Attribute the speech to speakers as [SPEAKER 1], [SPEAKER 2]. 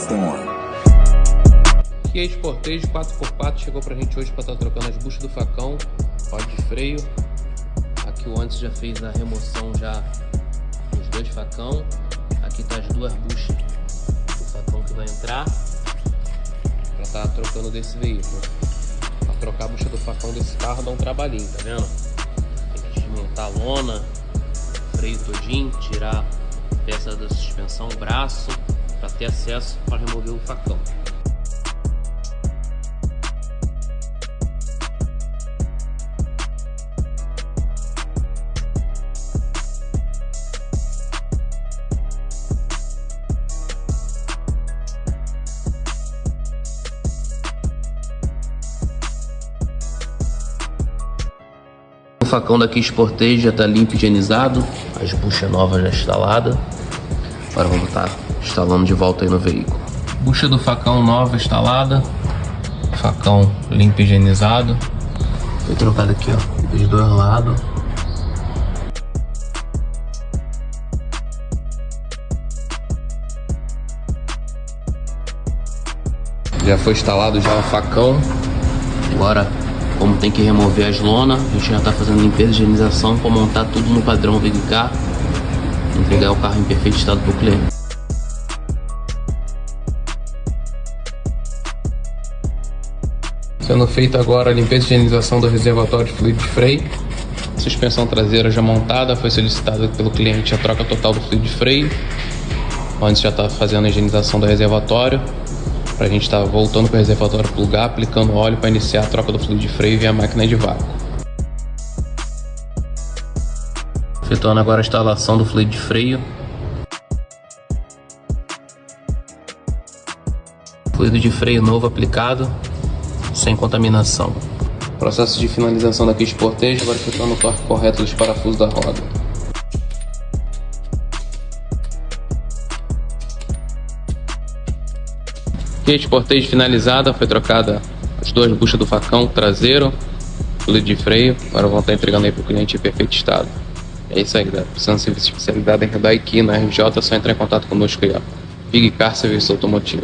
[SPEAKER 1] Storm.
[SPEAKER 2] Kia Sportage 4x4 chegou pra gente hoje para estar trocando as buchas do facão, óleo de freio. Aqui o antes já fez a remoção já dos dois facão. Aqui tá as duas buchas do facão que vai entrar para estar trocando desse veículo. Para trocar a bucha do facão desse carro dá um trabalhinho, tá vendo? Tem que desmontar a lona, freio todinho, tirar a peça da suspensão, o braço, para ter acesso para remover o facão. O facão daqui Sportage já está limpo e higienizado, as buchas novas já instaladas. Agora vamos estar instalando de volta aí no veículo. Bucha do facão nova instalada, facão limpo e higienizado. Foi trocado aqui, ó, dos dois lados. Já foi instalado já o facão. Agora, como tem que remover as lonas, a gente já está fazendo limpeza e higienização para montar tudo no padrão VigCar, entregar o carro em perfeito estado para o cliente. Sendo feita agora a limpeza e higienização do reservatório de fluido de freio. Suspensão traseira já montada, foi solicitada pelo cliente a troca total do fluido de freio. Antes já está fazendo a higienização do reservatório, para a gente estar voltando para o reservatório plugar, aplicando óleo para iniciar a troca do fluido de freio via máquina de vácuo. Efetuando agora a instalação do fluido de freio. Fluido de freio novo aplicado, sem contaminação. Processo de finalização daqui Sportage, agora efetuando o torque correto dos parafusos da roda. Kia Sportage finalizada, foi trocada as duas buchas do facão traseiro, fluido de freio. Agora vão estar entregando aí para o cliente em perfeito estado. É isso aí, galera. Precisando de serviço de especialidade em Hyundai Kia na RJ, é só entrar em contato conosco aí, ó. VigCar Serviço Automotivo.